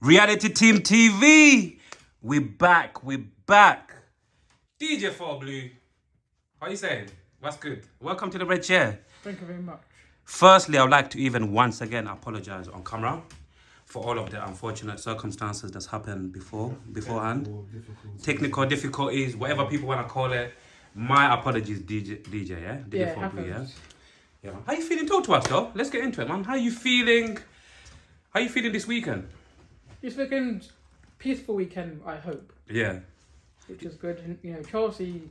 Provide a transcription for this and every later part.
Reality Team TV. We back. DJ 4 Blue. How you saying? What's good? Welcome to the Red Chair. Thank you very much. Firstly, I would like to even once again apologize on camera for all of the unfortunate circumstances that's happened beforehand. Technical difficulties, whatever people want to call it. My apologies, DJ, yeah? DJ 4 Blue, yeah? Yeah, man. How you feeling? Talk to us, though. Let's get into it, man. How you feeling? How you feeling this weekend? This weekend, peaceful weekend, I hope. Yeah. Which is good. And, you know, Chelsea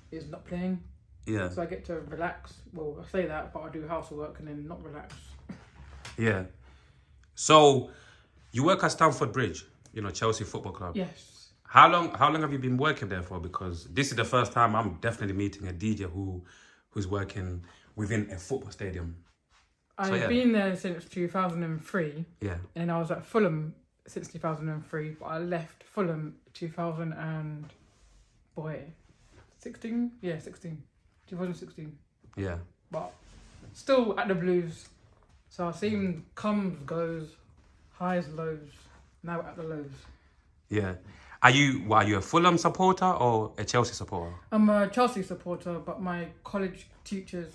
is not playing. Yeah. So I get to relax. Well, I say that, but I do housework and then not relax. Yeah. So, you work at Stamford Bridge, you know, Chelsea Football Club. Yes. How long have you been working there for? Because this is the first time I'm definitely meeting a DJ who's working within a football stadium. I've been there since 2003. Yeah. And I was at Fulham since 2003, but I left Fulham 16? Yeah, 16. 2016. Yeah. But still at the Blues. So I've seen comes, goes, highs, lows. Now at the lows. Yeah. Are you a Fulham supporter or a Chelsea supporter? I'm a Chelsea supporter, but my college teacher's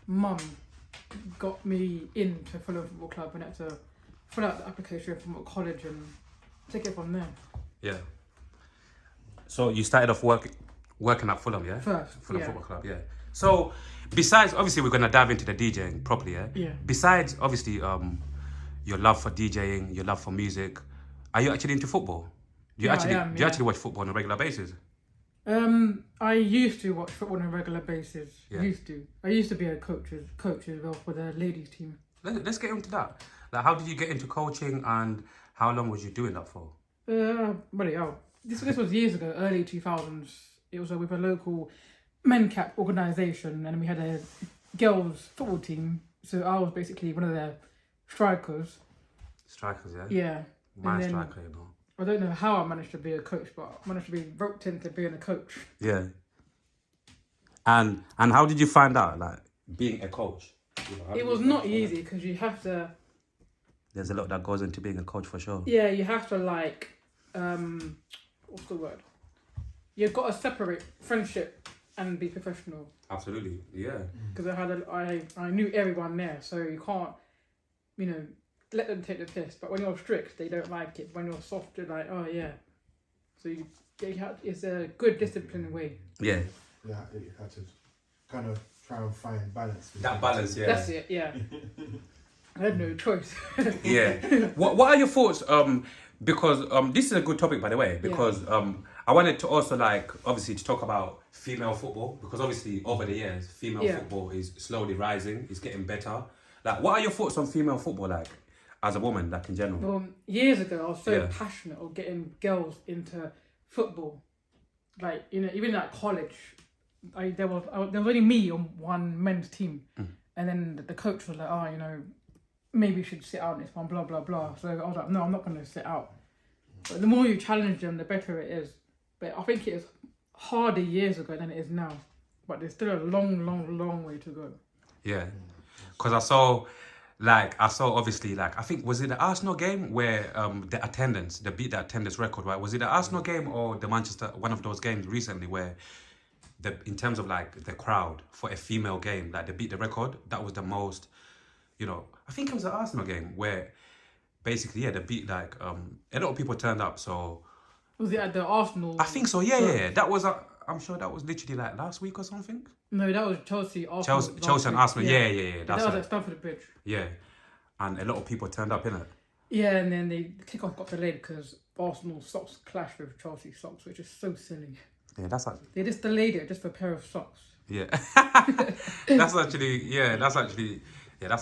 mum got me into Fulham Football Club and had to fill out the application from college and take it from there. Yeah. So you started off working at Fulham, yeah? First, Fulham yeah. Football Club, yeah. So besides, obviously, we're gonna dive into the DJing properly, yeah. Yeah. Besides, obviously, your love for DJing, your love for music, are you actually into football? Do you actually watch football on a regular basis? I used to watch football on a regular basis. Yeah. I used to be a coach as well for the ladies team. Let's get into that. Like, how did you get into coaching, and how long was you doing that for? This was years ago, early 2000s. It was with a local men cap organisation, and we had a girls football team. So I was basically one of their strikers. Strikers, yeah. Yeah. My striker, you know. I don't know how I managed to be a coach, but I managed to be roped into being a coach. Yeah. And how did you find out, like, being a coach? You know, it was not easy because you have to. There's a lot that goes into being a coach for sure. Yeah, you have to what's the word? You've got to separate friendship and be professional. Absolutely, yeah. Because I knew everyone there, so you can't, let them take the piss. But when you're strict, they don't like it. When you're soft, they're like, oh yeah. So it's a good disciplined way. Yeah. Yeah, you had to kind of try and find balance. That balance, yeah. That's it, yeah. I had no choice. Yeah. What are your thoughts? Because this is a good topic, by the way. Because I wanted to also obviously to talk about female football, because obviously over the years female football is slowly rising. It's getting better. Like, what are your thoughts on female football, like, as a woman, like, in general? Well, years ago I was so passionate of getting girls into football. Like, even at college, there was only me on one men's team, and then the coach was like, maybe you should sit out this one, blah blah blah. So I was like, no, I'm not going to sit out. But the more you challenge them, the better it is. But I think it is harder years ago than it is now. But there's still a long way to go. Yeah, because I saw obviously, I think, was it the Arsenal game where they beat the attendance record, right? Was it the Arsenal game or the Manchester, one of those games recently where in terms of the crowd for a female game, they beat the record? That was the most, I think it was the Arsenal game where basically, they beat a lot of people turned up. So was it at the Arsenal? I think so. Yeah. That was I'm sure that was literally last week or something. No, that was Chelsea. Chelsea and Arsenal. Yeah. That was at Stamford Bridge. Yeah, and a lot of people turned up, innit? Yeah, and then the kickoff got delayed because Arsenal socks clashed with Chelsea socks, which is so silly. Yeah, that's actually. They just delayed it just for a pair of socks. Yeah, that's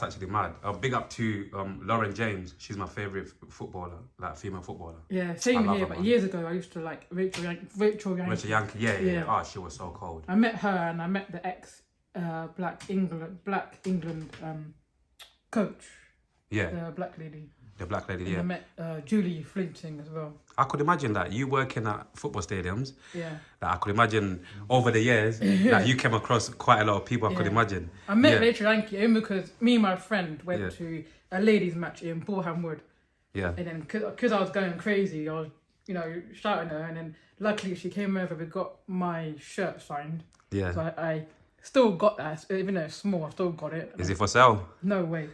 actually mad. Big up to Lauren James. She's my favourite footballer, female footballer. Yeah, same here. But years ago, I used to like Rachel Yankee. Rachel Yankee, yeah. Oh, she was so cold. I met her and I met the ex Black England coach. Yeah. The black lady. The black lady, and I met Julie Flinting as well. I could imagine that you working at football stadiums. Yeah. That I could imagine over the years that you came across quite a lot of people. I could imagine. I met Rachel Yankee only because me and my friend went to a ladies' match in Boreham Wood, Yeah. And then because I was going crazy, I was, you know, shouting at her, and then luckily she came over. We got my shirt signed. Yeah. So I still got that, even though it's small. I still got it. Is it for sale? No way.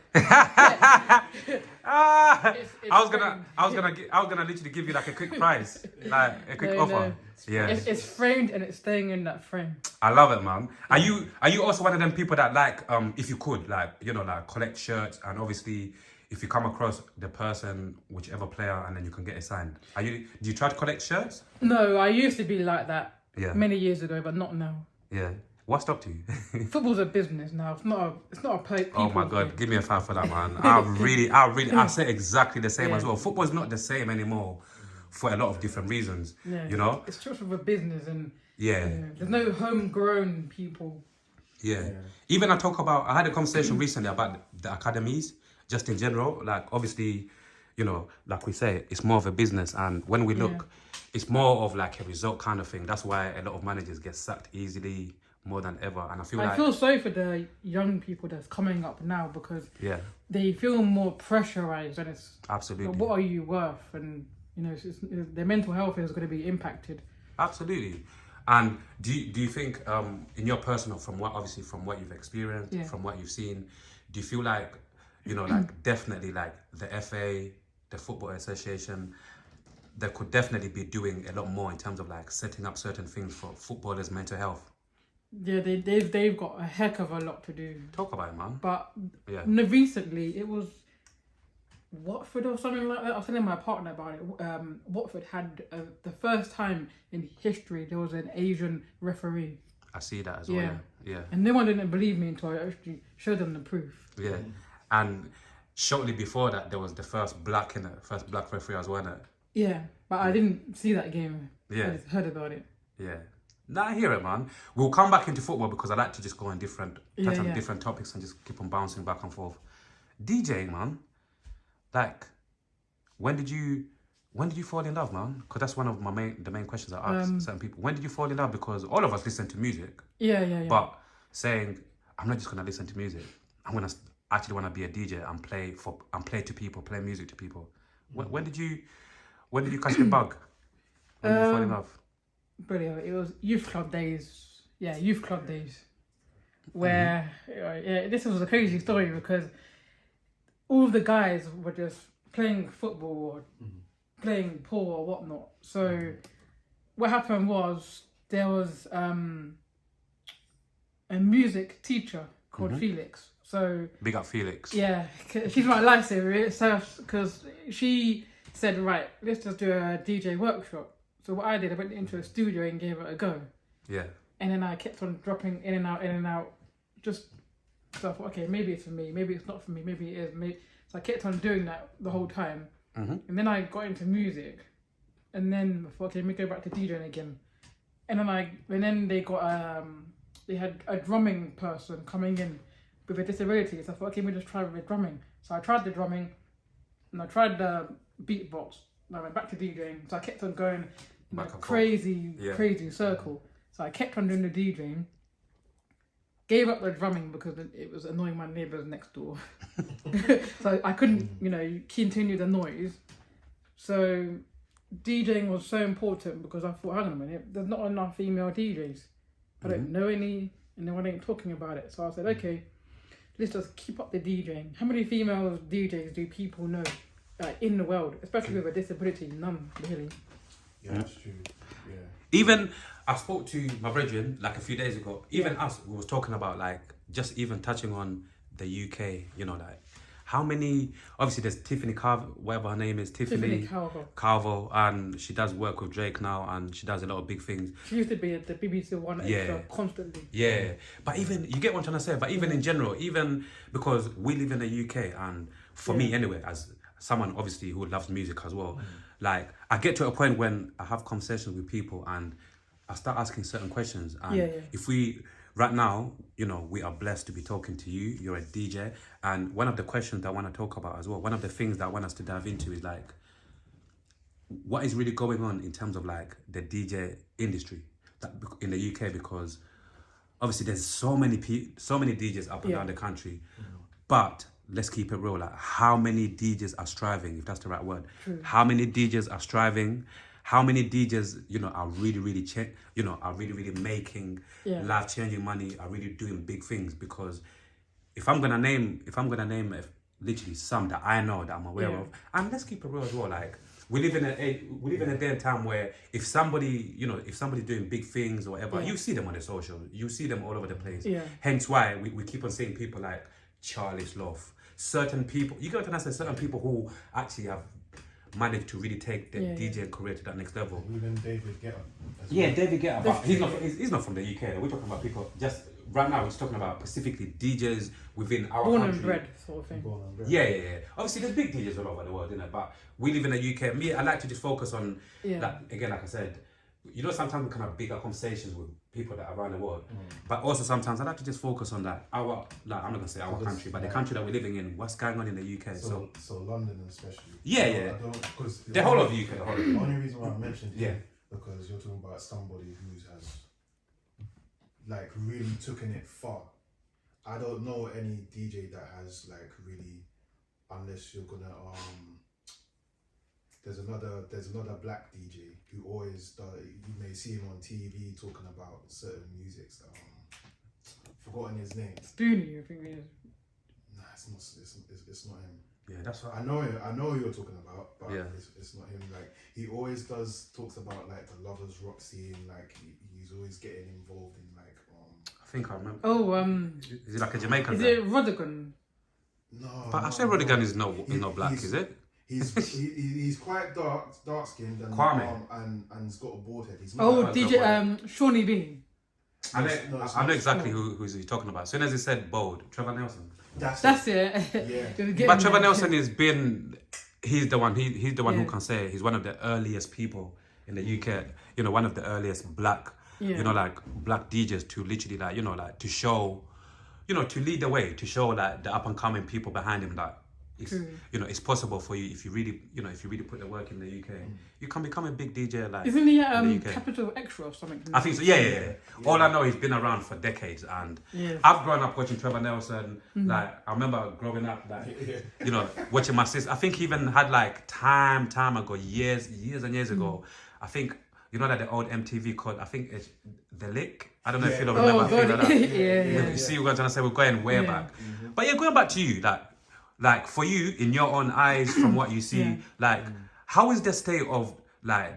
Ah, It's I was framed. gonna literally give you like a quick price, like a quick No, offer. no. Yeah, It's framed and it's staying in that frame. I love it, man. Are you also one of them people that like if you could like you know like collect shirts and obviously if you come across the person whichever player and then you can get it signed. Do you try to collect shirts? No, I used to be like that Yeah. many years ago, but not now. Yeah. What stopped you? Football's a business now. It's not a play. Oh my god, give me a fan for that, man. I say exactly the same Yeah. as well. Football's not the same anymore for a lot of different reasons. Yeah, You know? it's just of a business, and Yeah. there's no homegrown people. Yeah. Even I had a conversation recently about the academies, just in general. Like, obviously, you know, like we say, it's more of a business. And when we look, it's more of like a result kind of thing. That's why a lot of managers get sacked easily more than ever. And I feel sorry for the young people that's coming up now because yeah, they feel more pressurized, and it's absolutely. what are you worth? And you know, their mental health is going to be impacted. Absolutely. And do you think, in your personal, from what you've experienced, from what you've seen, do you feel like, you know, like definitely like the FA, the Football Association, they could definitely be doing a lot more in terms of like setting up certain things for footballers' mental health? Yeah, they've got a heck of a lot to do. Talk about it, man. But Yeah. recently it was Watford or something like that. I was telling my partner about it. Watford had the first time in history there was an Asian referee, I see that as well. Yeah. and no one didn't believe me until I actually showed them the proof. Yeah. And shortly before that, there was the first black referee as well, innit? Yeah, but I didn't see that game. Yeah. I just heard about it. Yeah. Nah, I hear it, man. We'll come back into football because I like to just go on touch on Yeah. different topics and just keep on bouncing back and forth. DJing, man. Like, when did you fall in love, man? Because that's one of the main questions I ask certain people. When did you fall in love? Because all of us listen to music, Yeah. but saying I'm not just gonna listen to music. I'm gonna actually want to be a DJ and play to people, play music to people. When did you catch the bug? When did you fall in love? Brilliant. It was youth club days. Yeah, youth club days. Where this was a crazy story because all the guys were just playing football or playing pool or whatnot. So what happened was there was a music teacher called Felix. So Big up Felix. yeah, she's my lifesaver. Because she said, right, let's just do a DJ workshop. So what I did, I went into a studio and gave it a go. Yeah. And then I kept on dropping in and out. Just so I thought, okay, maybe it's for me, maybe it's not for me, maybe it is. So I kept on doing that the whole time. And then I got into music. And then I thought, okay, let me go back to DJing again. And then they got they had a drumming person coming in with a disability. So I thought, okay, let me just try with drumming. So I tried the drumming and I tried the beatbox. And I went back to DJing. So I kept on going in a crazy circle. So I kept on doing the DJing. Gave up the drumming because it was annoying my neighbours next door. So I couldn't, continue the noise. So DJing was so important because I thought, hang on a minute, there's not enough female DJs. I don't know any, and no one ain't talking about it. So I said, okay, let's just keep up the DJing. How many female DJs do people know in the world, especially with a disability? None, really. Yeah, that's true. Yeah. Even I spoke to my brethren like a few days ago. Even us, we was talking about like just even touching on the UK. Like how many? Obviously, there's Tiffany Carver, whatever her name is, Tiffany Carver, and she does work with Drake now, and she does a lot of big things. She used to be at the BBC One extra constantly. Yeah, but even you get what I'm trying to say. But even in general, even because we live in the UK, and for me anyway, as someone obviously who loves music as well, like I get to a point when I have conversations with people and I start asking certain questions. And if we, right now, we are blessed to be talking to you. You're a DJ. And one of the questions that I want to talk about as well, one of the things that I want us to dive into is like, what is really going on in terms of like the DJ industry in the UK? Because obviously there's so many DJs up and down the country. But let's keep it real. Like, how many DJs are striving, if that's the right word? True. How many DJs are striving? How many DJs, are really, really, are really, really making Yeah. life-changing money, are really doing big things? Because if I'm gonna name literally some that I know that I'm aware Yeah. of, and let's keep it real as well. Like, we live in a day and time where if somebody's doing big things or whatever, Yeah. you see them on the social, you see them all over the place. Yeah. Hence why we keep on seeing people like Charlie Sloth, certain people. You got to understand certain people who actually have managed to really take their DJ career to that next level. Even David Guetta. Yeah, David Guetta, but he's not from the UK. We're talking about people just right now. We're just talking about specifically DJs within our Born country. and bred sort of thing. Born and bred. Yeah. Obviously, there's big DJs all over the world, innit? But we live in the UK. Me, I like to just focus on that. Again, like I said, sometimes we can have bigger conversations with people that are around the world. But also sometimes I like to just focus on that. I'm not gonna say our country, but the country that we're living in. What's going on in the UK? So London especially. Yeah. Because The whole of the UK. The only reason why I mentioned Yeah. because you're talking about somebody who has like really taken it far. I don't know any DJ that has like really, unless you're gonna there's another black DJ who always does, you may see him on TV talking about certain musics. Forgotten his name. Spoonie, I think it is. Nah, it's not him. Yeah, that's right. I know who you're talking about, but Yeah. it's not him. Like he always talks about like the lovers rock scene. Like he's always getting involved in like I think I remember. Oh, Is it like a Jamaican? is guy? it Rodigan? no. But I say Rodigan is not black, is it? He's quite dark skinned and Kwame. and's got a bald head. He's Oh, that's DJ not Shawnee B. No, it's I know not. exactly who's he talking about. As soon as he said bold, Trevor Nelson. That's it. Yeah. But Trevor Nelson he's the one who can say he's one of the earliest people in the UK, one of the earliest black, like black DJs to literally like to show, to lead the way, to show like the up and coming people behind him that it's, it's possible for you if you really put the work in the UK, you can become a big DJ like. Isn't he in the UK. Capital Extra or something? I think so. Yeah. All I know, he's been around for decades, and I've grown up watching Trevor Nelson. Like I remember growing up, like watching my sister. I think he even had like time ago, years and years ago. I think that the old MTV called. I think it's The Lick. I don't know if you remember. Oh, a thing like God. that. Yeah. You see, we're trying to say we're going way back. But yeah, going back to you, like for you in your own eyes, from what you see, like how is the state of like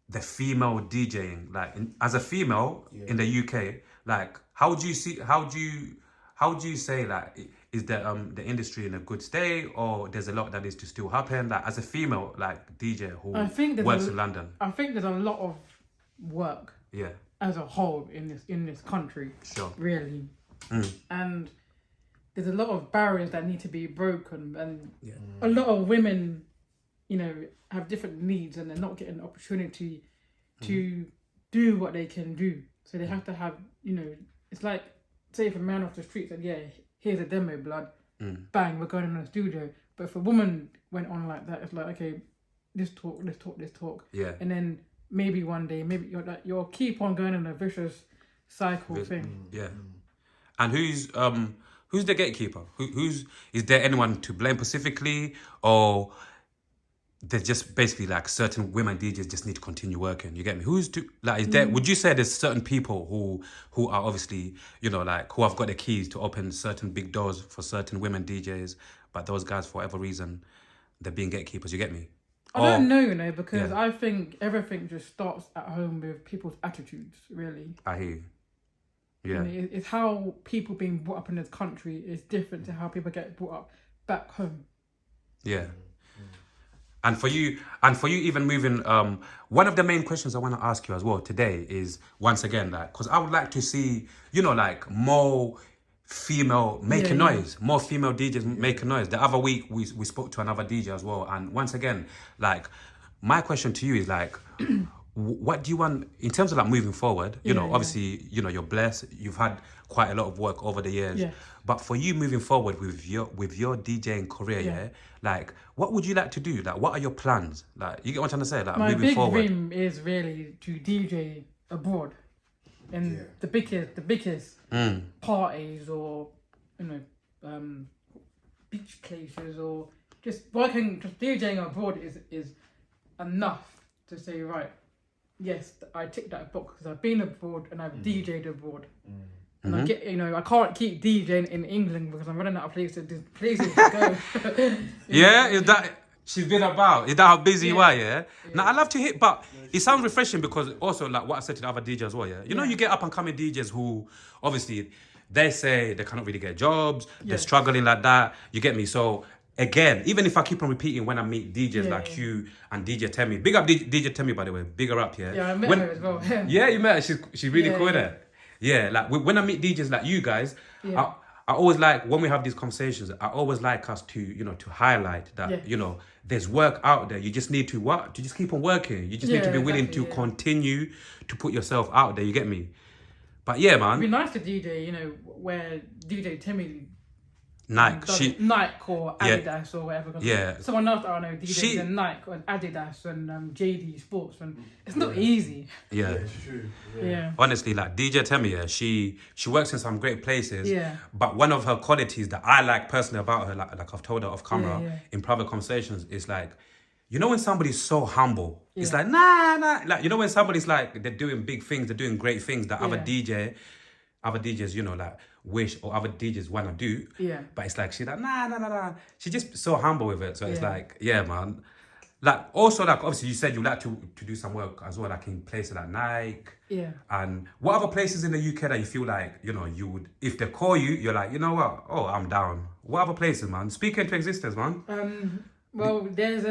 the female DJing, like as a female in the UK, like how do you say like is the industry in a good state, or there's a lot that is to still happen, like as a female like DJ who works in London? I think there's a lot of work as a whole in this country. Sure. Really. And there's a lot of barriers that need to be broken, and a lot of women, have different needs, and they're not getting the opportunity to do what they can do. So they have to have, it's like, say if a man off the street said, yeah, here's a demo, blood, bang, we're going in the studio. But if a woman went on like that, it's like, okay, this talk, and then maybe one day, maybe you'll keep on going in a vicious cycle thing. Yeah. And who's the gatekeeper? Is there anyone to blame specifically, or there's just basically like certain women DJs just need to continue working? You get me? Is there? Would you say there's certain people who are obviously like who have got the keys to open certain big doors for certain women DJs, but those guys for whatever reason they're being gatekeepers? You get me? I don't know, because I think everything just starts at home with people's attitudes. Really. I hear you. Yeah. It's how people being brought up in this country is different to how people get brought up back home. Yeah. And for you even moving, one of the main questions I want to ask you as well today is, once again, like, because I would like to see, like more female making noise, more female DJs making noise. The other week we spoke to another DJ as well, and once again, like, my question to you is like, what do you want in terms of like moving forward? Obviously, you're blessed. You've had quite a lot of work over the years. Yeah. But for you moving forward with your DJing career, like, what would you like to do? Like, what are your plans? Like, you get what I'm trying to say? Like, My moving big forward. dream is really to DJ abroad, and the biggest parties, or beach places or just working, just DJing abroad is enough to say, right, yes, I tick that box because I've been abroad and I've DJed abroad. And I get, I can't keep DJing in England because I'm running out of places to go. Yeah, is that she's been about? Is that how busy you Yeah. are? Yeah. Now I love to hit, but it sounds refreshing because also like what I said to the other DJs as well. Yeah. You know, Yeah. you get up and coming DJs who obviously they say they cannot really get jobs. They're Yes. struggling like that. You get me? So again, even if I keep on repeating when I meet DJs Yeah, like yeah. you and DJ Temi, big up DJ Temi by the way, bigger up. Yeah. Yeah, I met When- her as well. Yeah, you met her. She's really Yeah, cool with yeah. it. Yeah, like when I meet DJs like you guys, Yeah. I always like when we have these conversations. I always like us to to highlight that Yeah. there's work out there. You just need to what? You just keep on working. You just need to Yeah, be willing exactly, to yeah. continue to put yourself out there. You get me? But yeah, It'd be man, nice to DJ, where DJ Timmy Nike. does Nike or Yeah. Adidas or whatever. 'cause Yeah. Someone else that I know DJs She- in Nike and Adidas and JD Sports, and it's not easy. Yeah. It's true. Yeah. Honestly, like DJ Temi, yeah, she works in some great places. Yeah. But one of her qualities that I like personally about her, like I've told her off camera Yeah, yeah. in private conversations, is like, when somebody's so humble, it's Yeah. like nah. Like when somebody's like they're doing big things, they're doing great things that Yeah. other DJs, like wish or other DJs wanna do. Yeah. But it's like she's like nah. She's just so humble with it. So it's Yeah. like, yeah, man. Like also like obviously you said you like to do some work as well, like in places like Nike. Yeah. And what other places in the UK that you feel like, you would, if they call you, you're like, you know what? Oh, I'm down. What other places, man? Speak into existence, man. Well, there's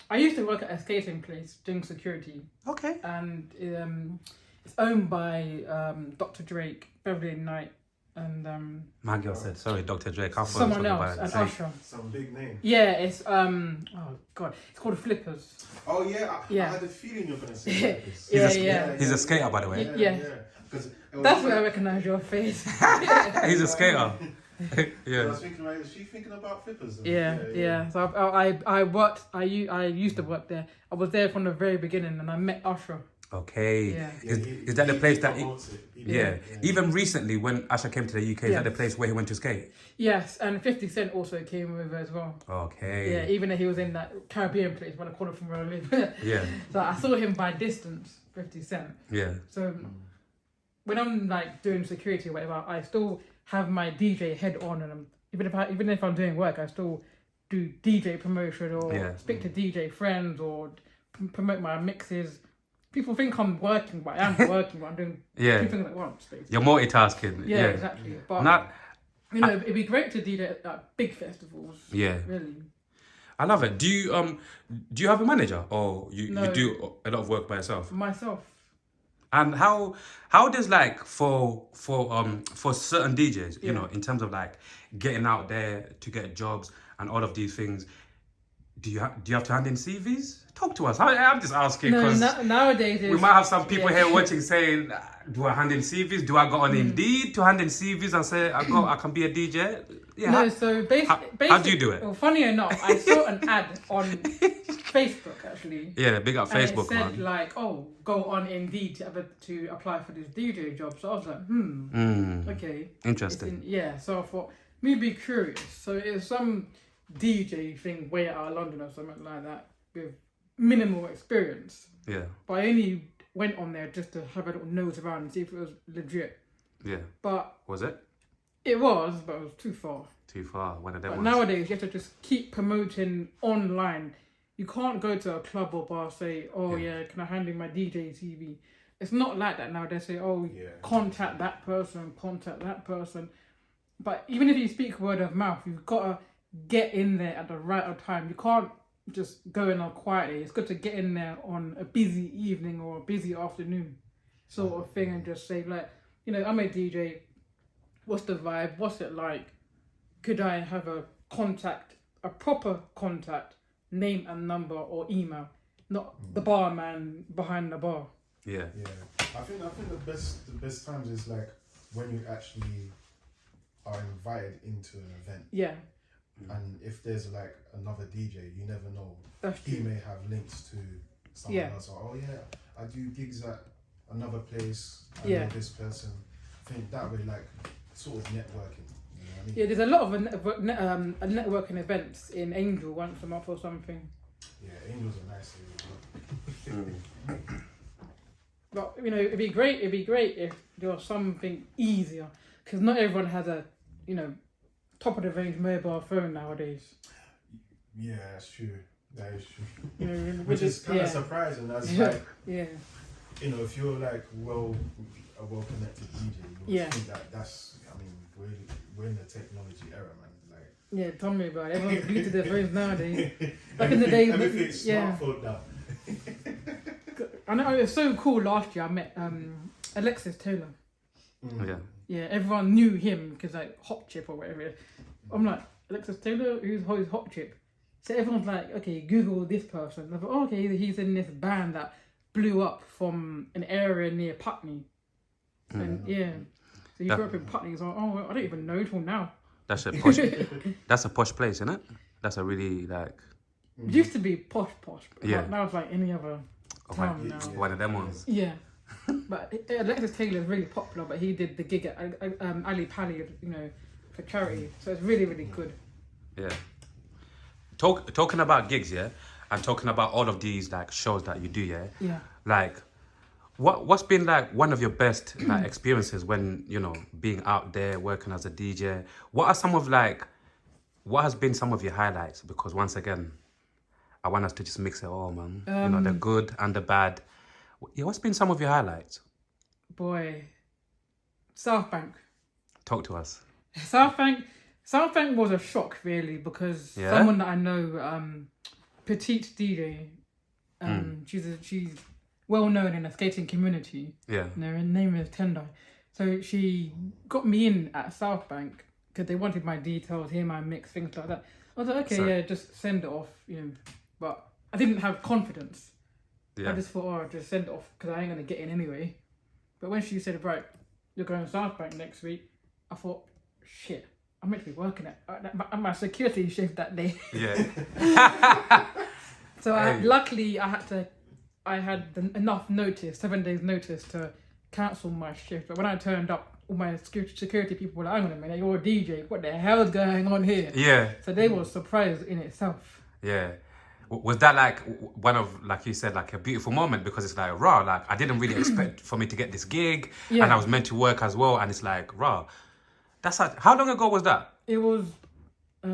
I used to work at a skating place doing security, Okay. and it's owned by Dr. Drake, Beverly Knight, and My girl said, sorry, Dr. Drake. I thought someone it was else, about and Drake. Usher. Some big name. Yeah, it's oh god, it's called Flippers. Oh yeah, I Yeah. had a feeling you're gonna say that. Yeah. He's a skater, by the way. Yeah. Because That's where I recognise your face. He's a skater. I yeah. was thinking, right, is she thinking about flippers? Yeah. So I worked. I used to work there. I was there from the very beginning, and I met Usher. Okay. Yeah. Is that the place that... promotes it. Yeah. Even recently when Asha came to the UK, is Yeah. that the place where he went to skate? Yes, and 50 Cent also came over as well. Okay. Yeah, even though he was in that Caribbean place around the corner from where I live. Yeah. So I saw him by distance, 50 Cent. Yeah. So when I'm like doing security or whatever, I still have my DJ head on, and even if I'm doing work, I still do DJ promotion or Yeah. speak to DJ friends or promote my mixes. People think I'm working, but I am working. But I'm doing Yeah. two things at once, basically. You're multitasking. Yeah, exactly. But Not... it'd be great to DJ at big festivals. Yeah. Really. I love it. Do you have a manager or you No. do a lot of work by yourself? Myself. And how does like for certain DJs, Yeah. in terms of like getting out there to get jobs and all of these things, do you have to hand in CVs? Talk to us. I'm just asking No, because nowadays we it's, might have some people yeah. here watching saying, do I hand in CVs? Do I go on Indeed to hand in CVs and say I can be a DJ? Yeah. No, so basically, how do you do it? Well, funny enough, I saw an ad on Facebook actually. Yeah, big up And Facebook, it said man. like, oh, go on Indeed to apply for this DJ job. So I was like, okay. Interesting. Yeah, so I thought, me be curious. So it's some DJ thing way out of London or something like that with minimal experience. Yeah. But I only went on there just to have a little nose around and see if it was legit. Yeah. But Was it? it was, but it was too far. Too far. One of them But ones. nowadays, you have to just keep promoting online. You can't go to a club or bar say, "Oh yeah, can I hand in my DJ CV?" It's not like that now. They say, "Oh, Yeah. contact that person, contact that person." But even if you speak word of mouth, you've got to get in there at the right time. You can't just go in on quietly. It's good to get in there on a busy evening or a busy afternoon, sort of thing, and just say like, I'm a DJ. What's the vibe? What's it like? Could I have a proper contact, name and number or email, not the barman behind the bar. Yeah. Yeah, I think the best times is like when you actually are invited into an event, Yeah, and if there's like another DJ, you never know. that's He true. may have links to someone Yeah. else. Or, oh yeah, I do gigs at another place. I Yeah. know this person. I think that way, like sort of networking. I mean, Yeah, there's a lot of networking events in Angel once a month or something. yeah, Angel's a nice area. But you know, it'd be great if there was something easier, because not everyone has a, you know, top of the range mobile phone nowadays. Yeah, that's true. That is true. You know, Which is kind of surprising. As like, yeah. you know, if you're like a well connected DJ, you Yeah. think that's. I mean, we're in the technology era, man. Like, Yeah, tell me about it. Everyone's glued to their phones nowadays. Back in the day, everything's yeah. smartphone now. I know it was so cool. Last year, I met Alexis Taylor. Yeah. Yeah, everyone knew him because like Hot Chip or whatever. It is. I'm like, Alexis Taylor, who's Hot Chip? So everyone's like, okay, Google this person. I thought, oh, okay, he's in this band that blew up from an area near Putney. And yeah, so you grew up in Putney. So oh, I don't even know till now. That's a posh. That's a posh place, isn't it? That's a really like. It used to be posh, but Yeah. now it's like any other town now. One of them ones. Yeah. But Alexis Taylor is really popular, but he did the gig at Ali Pali, you know, for charity. So it's really, really good. Yeah. Talking about gigs, yeah, and talking about all of these like shows that you do, yeah. Yeah. Like, what's been like one of your best like experiences when you know being out there working as a DJ? What has been some of your highlights? Because once again, I want us to just mix it all, man. You know, the good and the bad. Yeah, what's been some of your highlights? Boy, South Bank. Talk to us. South Bank was a shock, really, because Yeah? someone that I know, petite DJ, she's well known in the skating community. Yeah. You know, her name is Tendai. So she got me in at South Bank because they wanted my details, hear my mix, things like that. I was like, okay, So- yeah, just send it off, you know. But I didn't have confidence. Yeah. I just thought, oh, I'll just send it off because I ain't going to get in anyway. But when she said, right, you're going to South Bank next week, I thought, shit, I'm meant to be working at my security shift that day. Yeah. So Hey. luckily I had enough notice, 7 days notice to cancel my shift. But when I turned up, all my security people were like, hang on a minute, you're a DJ, what the hell is going on here? Yeah. So they were surprised in itself. Yeah. Was that like one of, like you said, like a beautiful moment? Because it's like, raw, like I didn't really expect for me to get this gig. Yeah. And I was meant to work as well. And it's like, raw. That's like, how long ago was that? It was a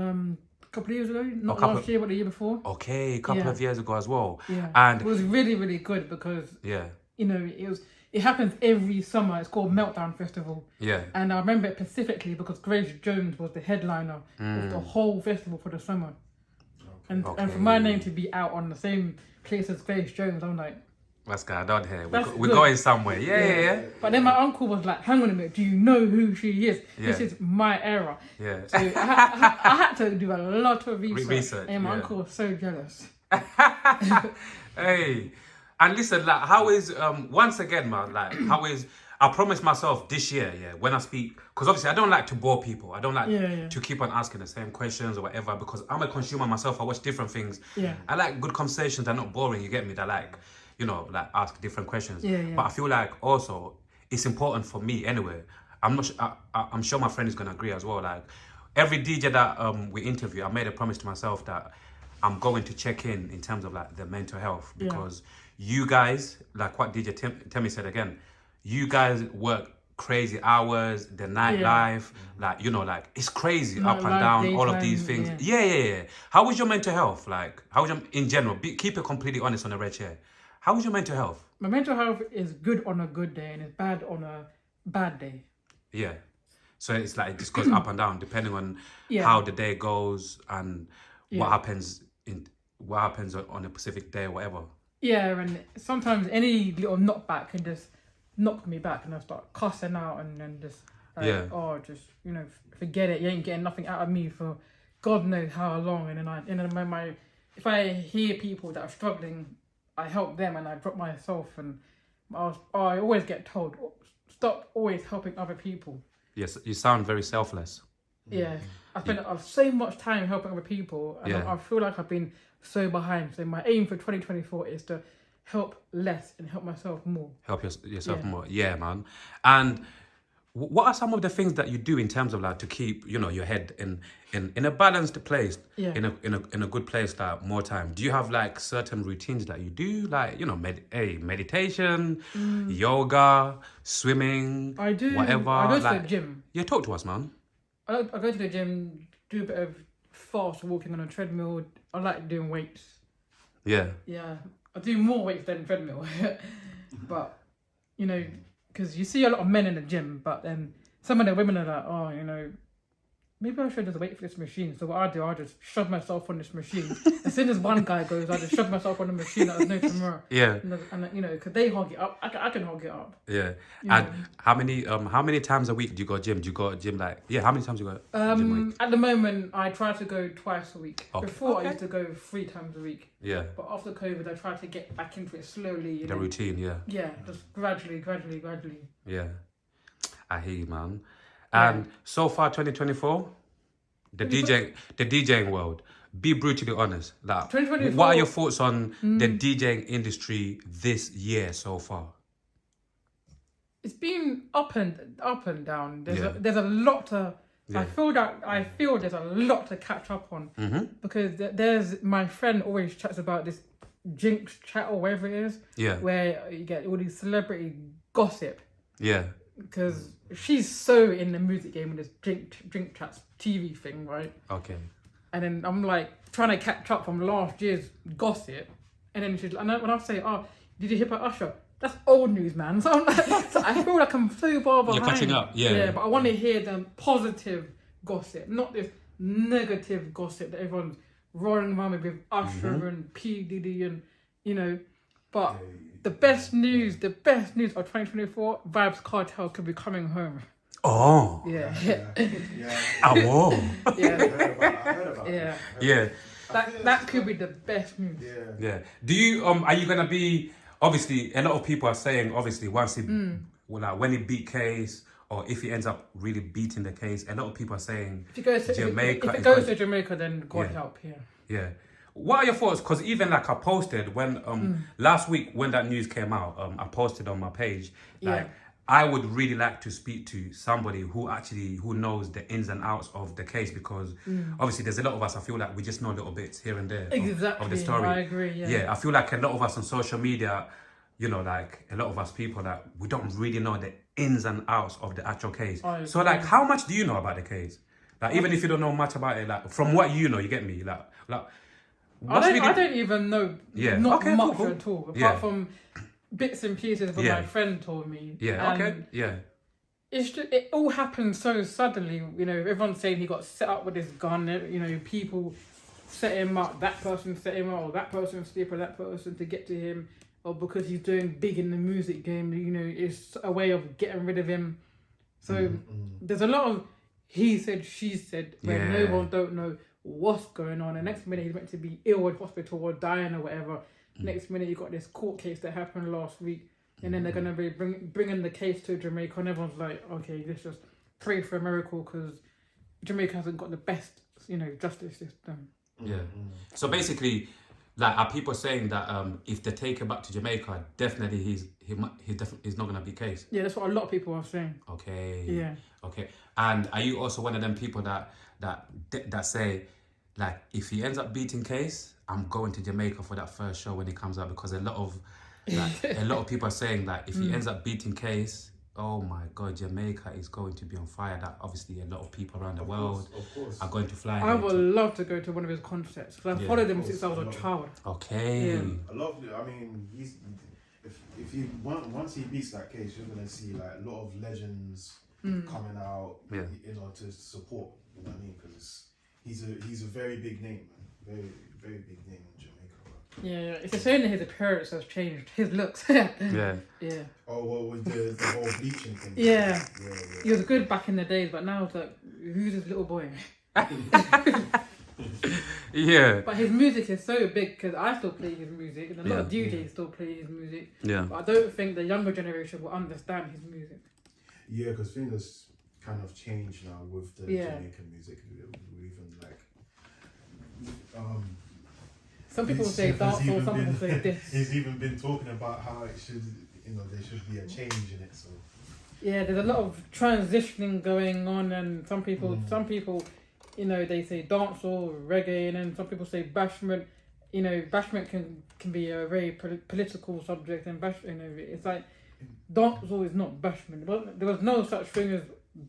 couple of years ago, not last year, but the year before. Okay, a couple Yeah. of years ago as well. Yeah. And It was really, really good because, yeah, you know, it happens every summer. It's called Meltdown Festival. yeah, And I remember it specifically because Grace Jones was the headliner of the whole festival for the summer. And for my name to be out on the same place as Grace Jones, I'm like, what's going on here? That's We're good. going somewhere. Yeah. But then my uncle was like, hang on a minute, do you know who she is? This Yeah. is my era. Yeah. So I had to do a lot of research. And my yeah. uncle was so jealous. Hey, and listen, like, how is once again, man, like, how is? I promised myself this year, yeah, when I speak, because obviously I don't like to bore people. I don't like Yeah. to keep on asking the same questions or whatever, because I'm a consumer myself. I watch different things. Yeah. I like good conversations. They're not boring. You get me? They're like, you know, like ask different questions. Yeah. But I feel like also it's important for me anyway. I'm sure my friend is gonna agree as well. Like every DJ that we interview, I made a promise to myself that I'm going to check in terms of like the mental health, because you guys, like what DJ Temi said again, you guys work crazy hours, the nightlife, like, you know, like it's crazy up and Nightlife, down, all of these daytime, things. Yeah. How was your mental health? Like, how was your, in general, keep it completely honest on the red chair. How was your mental health? My mental health is good on a good day and it's bad on a bad day. Yeah. So it's like it just goes up and down depending on how the day goes and what happens on a specific day or whatever. Yeah, and sometimes any little knockback can just knock me back and I start cussing out and then just like, just, you know, forget it. You ain't getting nothing out of me for God knows how long. And then if I hear people that are struggling, I help them and I drop myself. And I always get told, stop always helping other people. Yes, you sound very selfless. Yeah, I spend so much time helping other people, and I feel like I've been so behind. So my aim for 2024 is to help less and help myself more. Help yourself more. Yeah, man. And What are some of the things that you do in terms of like to keep your head in a balanced place, Yeah. in a good place like more time? Do you have like certain routines that you do, like meditation, yoga, swimming, I do. whatever? I go to like, the gym. Yeah, talk to us, man. I go to the gym, do a bit of fast walking on a treadmill. I like doing weights. Yeah, Yeah, I do more weights than treadmill. But, because you see a lot of men in the gym, but then some of the women are like, oh, maybe I should just wait for this machine. So what I do, I just shove myself on this machine. As soon as one guy goes, I just shove myself on the machine. There's no tomorrow. yeah, And because they hog it up, I can hog it up. yeah. You And know. how many times a week do you go gym? Do you go gym like how many times do you go gym a week? At the moment, I try to go twice a week. Okay. Before, Okay. I used to go 3 times a week. Yeah, But after COVID, I tried to get back into it slowly. the routine. Yeah. Yeah, just gradually. Yeah, I hear you, man. And so far, 2024, the DJing world. Be brutally honest. Like, 2024 what are your thoughts on the DJing industry this year so far? It's been up and down. Yeah. There's a lot to. Yeah. I feel there's a lot to catch up on because there's my friend always chats about this Jinx chat or whatever it is. Yeah, Where you get all these celebrity gossip yeah, because she's so in the music game with this drink chats TV thing, right? okay, And then I'm like trying to catch up from last year's gossip, and then when I say, "Oh, did you hear about Usher?" That's old news, man. So I'm like, so I feel like I'm so far behind. You're catching up, yeah. Yeah, but I want to hear the positive gossip, not this negative gossip that everyone's roaring around with Usher and P Diddy and But the best news of 2024, Vibes Cartel could be coming home. Oh, Yeah, whoa. yeah, I heard about yeah. Yeah, That could be the best news. yeah. Do you are you gonna be? Obviously, a lot of people are saying obviously once he when he beat Case or if he ends up really beating the Case, a lot of people are saying If it goes to Jamaica if it is goes going- to Jamaica, then God Yeah. help. Yeah. Yeah. What are your thoughts? Because even like I posted when last week when that news came out, I posted on my page like Yeah. I would really like to speak to somebody who knows the ins and outs of the case because obviously there's a lot of us I feel like we just know little bits here and there Exactly. of the story. I agree. Yeah. I feel like a lot of us on social media, like a lot of us people that we don't really know the ins and outs of the actual case. I So like how much do you know about the case? Like even if you don't know much about it, like from what you know, you get me? Like I don't even know not Okay, much cool. at all, apart Yeah. from bits and pieces that my friend told me. Yeah, And okay. Yeah. It's just, it all happened so suddenly. Everyone's saying he got set up with this gun. People set him up. That person set him up, or that person sleep with that person to get to him, or because he's doing big in the music game. It's a way of getting rid of him. So there's a lot of he said, she said, where Yeah. no one don't know what's going on. And next minute he's meant to be ill at hospital or dying or whatever. Next minute you got this court case that happened last week, and then they're gonna be bringing the case to Jamaica, and everyone's like, okay, let's just pray for a miracle because Jamaica hasn't got the best, justice system. Yeah. So basically, like, are people saying that if they take him back to Jamaica, definitely he's not gonna be Case? Yeah, that's what a lot of people are saying. Okay. Yeah. Okay. And are you also one of them people that say, like, if he ends up beating Case, I'm going to Jamaica for that first show when he comes out, because a lot of people are saying that if he ends up beating Case, oh my God, Jamaica is going to be on fire. That obviously a lot of people around the world Of course. are going to fly. I there would to- love to go to one of his concerts because I've followed him since I was a child. Okay. Yeah. I love it. I mean, if he once he beats that case, you're gonna see like a lot of legends coming out, Yeah. to support. You know what I mean? Because he's a very big name, man. Very very big name in Jamaica. Bro. Yeah, it's a shame that his appearance has changed. His looks. Yeah. Yeah. Oh, well, with the whole bleaching thing. Yeah. Yeah. He was good back in the days, but now it's like, who's this little boy? Yeah. But his music is so big because I still play his music, and a lot of Yeah. DJs still play his music. Yeah. But I don't think the younger generation will understand his music. Yeah, because things kind of changed now with the Yeah. Jamaican music. We even like. Some people He's- say he's dancehall, even some people been- say this. He's even been talking about how it should, there should be a change in it. So Yeah, there's a lot of transitioning going on, and some people, you know, they say dancehall, reggae, and then some people say bashment. You know, bashment can be a very political subject, and you know, it's like dancehall is not bashment. There was no such thing as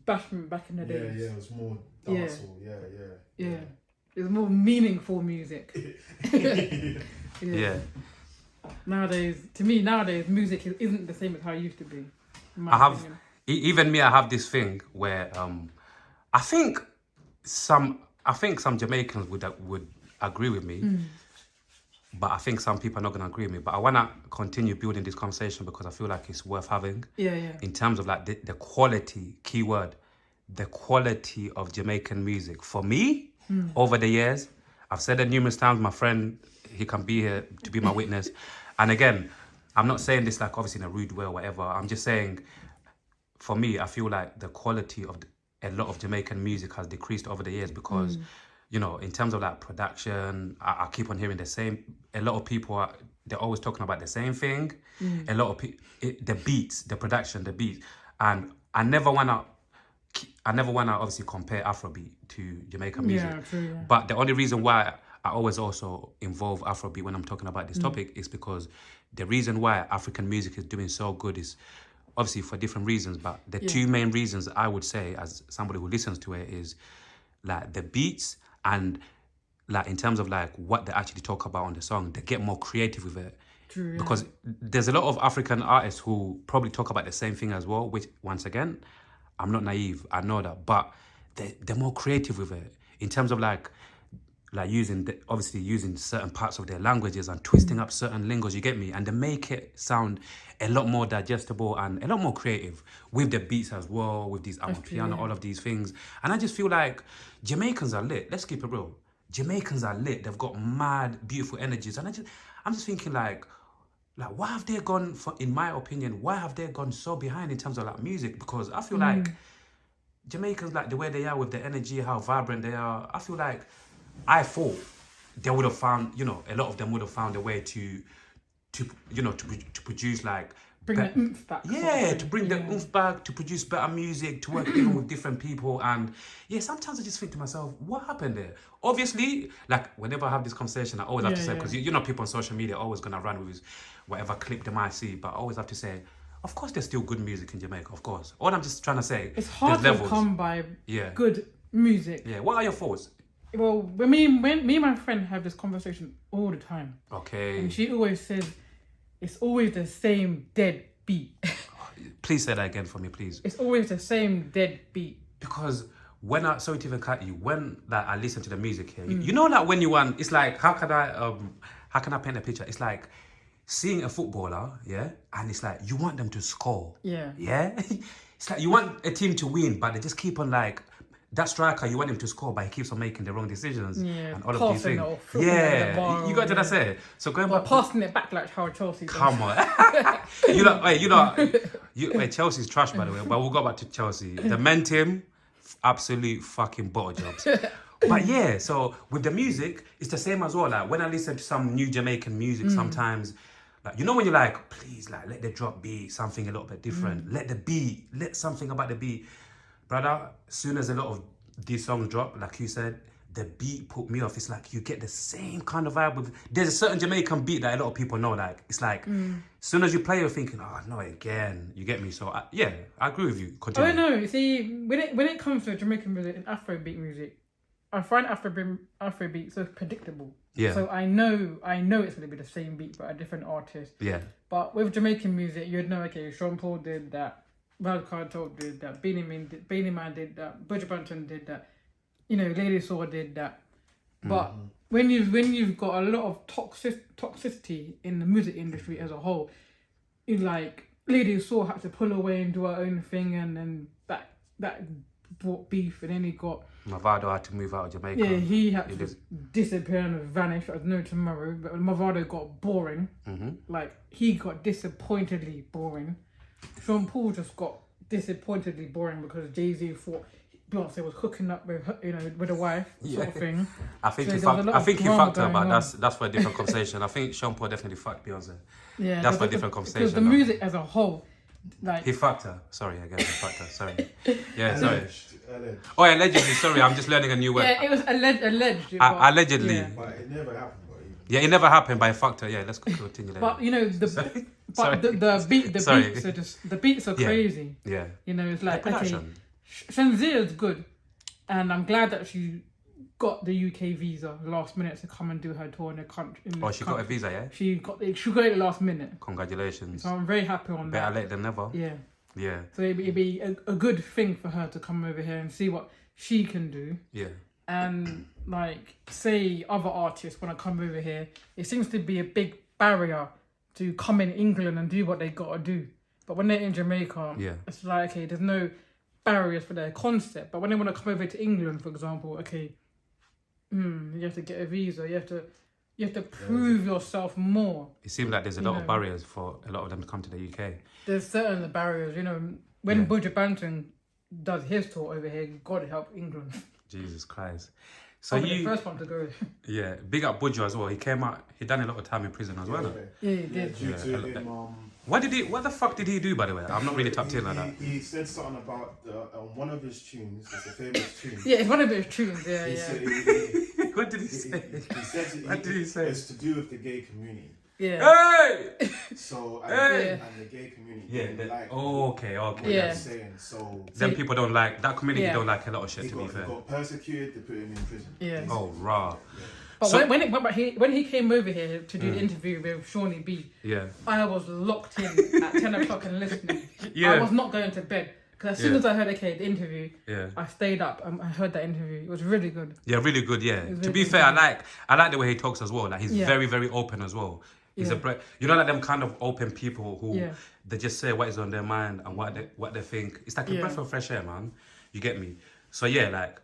bashment back in the days. Yeah, it was more dancehall. Yeah. It was more meaningful music. Yeah. Nowadays, to me, music isn't the same as how it used to be. in my I have opinion. even me. I have this thing where I think some Jamaicans would agree with me, but I think some people are not gonna agree with me. But I wanna continue building this conversation because I feel like it's worth having. Yeah. In terms of like the quality, keyword, the quality of Jamaican music for me over the years. I've said it numerous times. My friend, he can be here to be my witness. And again, I'm not saying this like obviously in a rude way or whatever. I'm just saying, for me, I feel like the quality of a lot of Jamaican music has decreased over the years because, you know, in terms of like production, I keep on hearing the same. A lot of people they're always talking about the same thing. A lot of the beats, the production, the beats, and I never wanna obviously compare Afrobeat to Jamaican music. Yeah, true. Yeah. But the only reason why I always also involve Afrobeat when I'm talking about this topic is because the reason why African music is doing so good is obviously for different reasons. But the two main reasons I would say, as somebody who listens to it, is like the beats and like in terms of like what they actually talk about on the song, they get more creative with it. True. Yeah. Because there's a lot of African artists who probably talk about the same thing as well, which once again, I'm not naive, I know that, but they're more creative with it in terms of like using certain parts of their languages and twisting up certain lingos, you get me? And they make it sound a lot more digestible and a lot more creative with the beats as well, with these amapiano, all of these things. And I just feel like Jamaicans are lit. Let's keep it real. Jamaicans are lit. They've got mad, beautiful energies. And I'm just thinking like why have they gone, in my opinion, why have they gone so behind in terms of like music? Because I feel like Jamaicans, like the way they are with the energy, how vibrant they are, I feel like I thought they would have found, you know, a lot of them would have found a way to produce like Bring the oomph back. Yeah, to bring the oomph back, to produce better music, to work even with different people. And yeah, sometimes I just think to myself, what happened there? Obviously, like whenever I have this conversation, I always have to say, because you know, people on social media are always gonna run with whatever clip they might see, but I always have to say, of course there's still good music in Jamaica, of course. All I'm just trying to say, it's hard to come by good music. Yeah, what are your thoughts? Well, when me and my friend have this conversation all the time. Okay. And she always says, it's always the same dead beat. Please say that again for me, please. It's always the same dead beat. Because sorry to even cut you, when like I listen to the music here, you know, like when you want, it's like, how can I paint a picture? It's like seeing a footballer, and it's like you want them to score. Yeah. It's like you want a team to win, but they just keep on like, that striker, you want him to score, but he keeps on making the wrong decisions and all of these things. You got to say. So going back, passing it back like how Chelsea does. Come on, Chelsea's trash by the way. But we'll go back to Chelsea. The men team, absolute fucking bottle jobs. But yeah, so with the music, it's the same as well. Like when I listen to some new Jamaican music, sometimes, like you know when you're like, please, like let the drop be something a little bit different. Let something about the beat. Brother, as soon as a lot of these songs drop, like you said, the beat put me off. It's like you get the same kind of vibe. There's a certain Jamaican beat that a lot of people know. Like it's like, as soon as you play, you're thinking, oh no, again. You get me? So I agree with you. Continue. I don't know. See, when it comes to Jamaican music and Afrobeat music, I find Afrobeat so predictable. Yeah. So I know it's going to be the same beat but a different artist. Yeah. But with Jamaican music, you'd know, okay, Sean Paul did that. Wild Cartel did that, Beanie Man did that, Buju Banton did that, you know, Lady Saw did that. But when you've got a lot of toxicity in the music industry as a whole, you like Lady Saw had to pull away and do her own thing, and then that brought beef, and then he got Mavado had to move out of Jamaica. Yeah, he had to disappear and vanish. I know tomorrow, but Mavado got boring. Like he got disappointedly boring. Sean Paul just got disappointedly boring because Jay-Z thought Beyonce was hooking up with with a wife sort of thing. I think he fucked her, but that's for a different conversation. I think Sean Paul definitely fucked Beyonce. Yeah, that's for a different conversation. Because the music as a whole, Like, He fucked her. Sorry, again, he fucked her. Sorry. Yeah, sorry. Alleged. Oh, allegedly. Sorry, I'm just learning a new word. yeah, it was alleged. but- Allegedly. yeah. But it never happened. But even. Yeah, it never happened, but I fucked her. Yeah, let's continue later. But you know Sorry. the Sorry. beats are just the beats are Yeah. crazy. Yeah. You know, it's like okay, Production. Shenzia is good, and I'm glad that she got the UK visa last minute to come and do her tour in the country. Oh, she got a visa, yeah? She got it last minute, Congratulations. so I'm very happy on Better that. late than never. Yeah, Yeah. so it'd be a good thing for her to come over here and see what she can do. Yeah. And like say other artists want to come over here, it seems to be a big barrier to come in England and do what they gotta do. But when they're in Jamaica, Yeah. it's like okay, there's no barriers for their concept. But when they want to come over to England, for example, okay, you have to get a visa. You have to prove yourself more. It seems like there's a You lot know. of barriers for a lot of them to come to the UK. There's certain barriers. You know, when Yeah. Buju Banton does his tour over here, God help England. Jesus Christ. So I'll be the you, first one to go. yeah, big up Buju as well. He came out, he done a lot of time in prison as well. no? Yeah, he did. Due Yeah, to I- him, What the fuck did he do, by the way? I'm not really tapped in like that. he said something about on one of his tunes. It's a famous tune. Yeah, it's one of his tunes. Yeah, He yeah. said, What did he say? he said What did he say? It's to do with the gay community. Yeah. Hey! So Hey! and the gay community. Yeah, didn't like okay. what Yeah. he's saying. So Then people don't like, that community Yeah. don't like a lot of shit, he to be got, fair. he got persecuted. They put him in prison. Yeah. Oh, raw. But So- when he came over here to do the interview with Shawnee B, Yeah. I was locked in at 10 o'clock and listening. Yeah. I was not going to bed. Because as soon Yeah. as I heard, okay, the interview, Yeah. I stayed up and I heard that interview. It was really good. Yeah, really good. Yeah. It's To really be fair, I like the way he talks as well. Like he's Yeah. very, very open as well. He's Yeah. you know, like them kind of open people who Yeah. they just say what is on their mind and what they think. It's like a Yeah. breath of fresh air, man. You get me? So yeah, like